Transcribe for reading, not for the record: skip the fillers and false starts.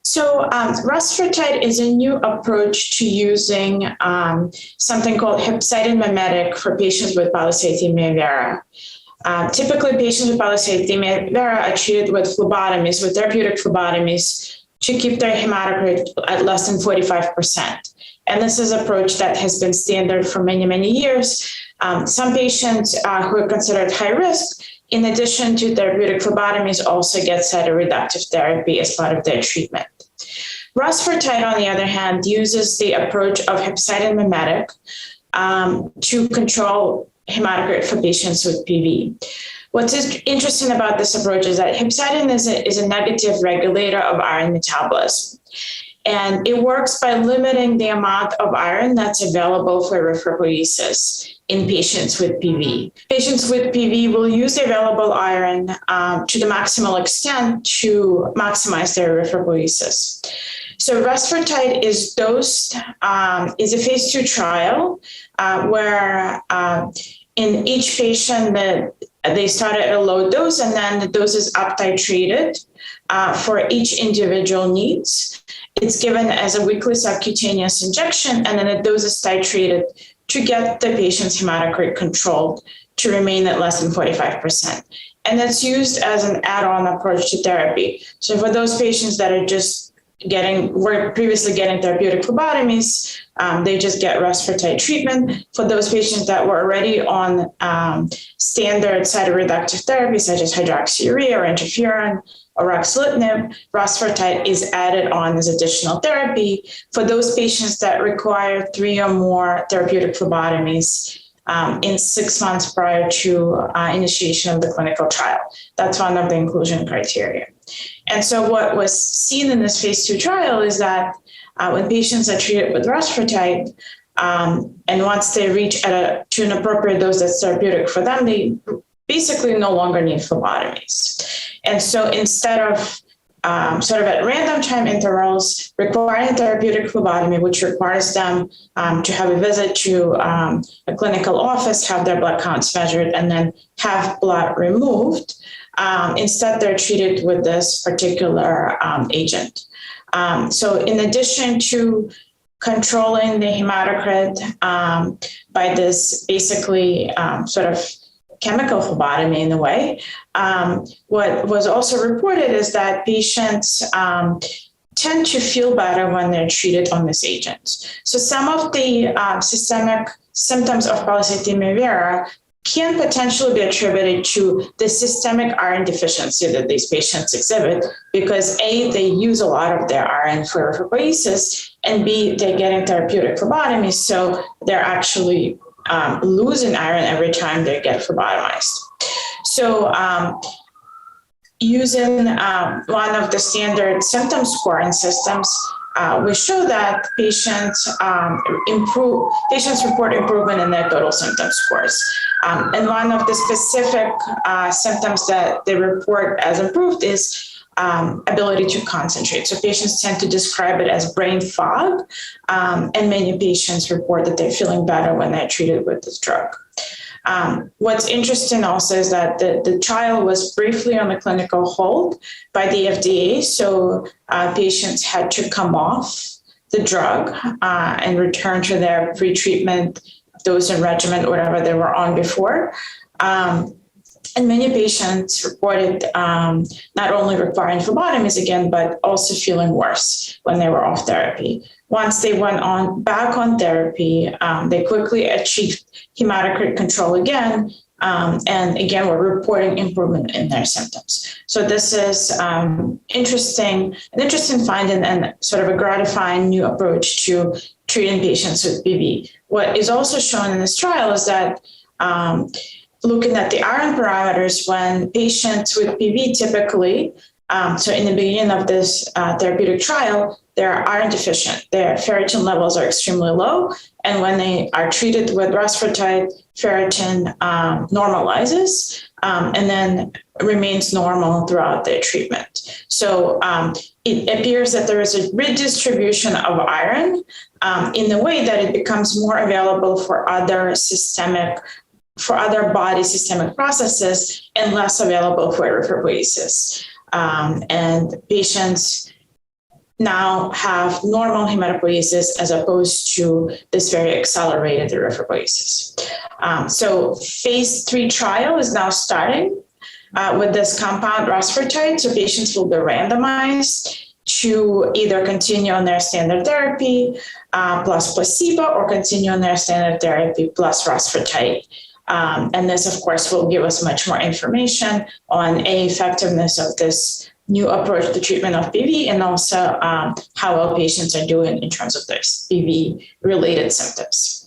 Rusfertide is a new approach to using something called hepcidin mimetic for patients with Polycythemia Vera. Typically, patients with Polycythemia Vera are treated with phlebotomies, with therapeutic phlebotomies, to keep their hematocrit at less than 45%. And this is an approach that has been standard for many, many years. Some patients who are considered high risk, in addition to therapeutic phlebotomies, also get cytoreductive therapy as part of their treatment. Rusfertide, on the other hand, uses the approach of hepcidin mimetic to control hematocrit for patients with PV. What's interesting about this approach is that hepcidin is a negative regulator of iron metabolism. And it works by limiting the amount of iron that's available for erythropoiesis in patients with PV. Patients with PV will use the available iron to the maximal extent to maximize their erythropoiesis. So Rusfertide is dosed, is a phase 2 trial where in each patient they start at a low dose, and then the dose is up titrated for each individual needs. It's given as a weekly subcutaneous injection, and then the dose is titrated to get the patient's hematocrit controlled to remain at less than 45%. And that's used as an add-on approach to therapy. So for those patients that are just were previously getting therapeutic phlebotomies, they just get Rusfertide treatment. For those patients that were already on standard cytoreductive therapy, such as hydroxyurea or interferon or ruxolitinib, Rusfertide is added on as additional therapy for those patients that require 3 or more therapeutic phlebotomies in 6 months prior to initiation of the clinical trial. That's one of the inclusion criteria. And so what was seen in this phase 2 trial is that when patients are treated with Rusfertide, and once they reach to an appropriate dose that's therapeutic for them, they basically no longer need phlebotomies. And so instead of sort of at random time intervals requiring therapeutic phlebotomy, which requires them to have a visit to a clinical office, have their blood counts measured, and then have blood removed, instead they're treated with this particular agent. So in addition to controlling the hematocrit by this basically sort of chemical phlebotomy in a way, what was also reported is that patients tend to feel better when they're treated on this agent. So some of the systemic symptoms of Polycythemia Vera can potentially be attributed to the systemic iron deficiency that these patients exhibit because A, they use a lot of their iron for erythropoiesis, and B, they're getting therapeutic phlebotomies, so they're actually losing iron every time they get phlebotomized. So using one of the standard symptom scoring systems, we show that patients report improvement in their total symptom scores. And one of the specific symptoms that they report as improved is ability to concentrate. So patients tend to describe it as brain fog, and many patients report that they're feeling better when they're treated with this drug. What's interesting also is that the trial was briefly on the clinical hold by the FDA, so patients had to come off the drug and return to their pre-treatment dose and regimen, whatever they were on before. And many patients reported not only requiring phlebotomies again, but also feeling worse when they were off therapy. Once they went back on therapy, they quickly achieved hematocrit control again, and again were reporting improvement in their symptoms. So this is an interesting finding and sort of a gratifying new approach to treating patients with PV. What is also shown in this trial is that looking at the iron parameters, when patients with PV typically, so in the beginning of this therapeutic trial, they're iron deficient. Their ferritin levels are extremely low. And when they are treated with Rusfertide, ferritin normalizes and then remains normal throughout their treatment. So it appears that there is a redistribution of iron in the way that it becomes more available for other body systemic processes and less available for erythropoiesis. And patients now have normal hematopoiesis as opposed to this very accelerated erythropoiesis. So phase 3 trial is now starting with this compound Rusfertide. So patients will be randomized to either continue on their standard therapy plus placebo, or continue on their standard therapy plus Rusfertide. And this, of course, will give us much more information on the effectiveness of this new approach to treatment of PV, and also how our patients are doing in terms of their PV-related symptoms.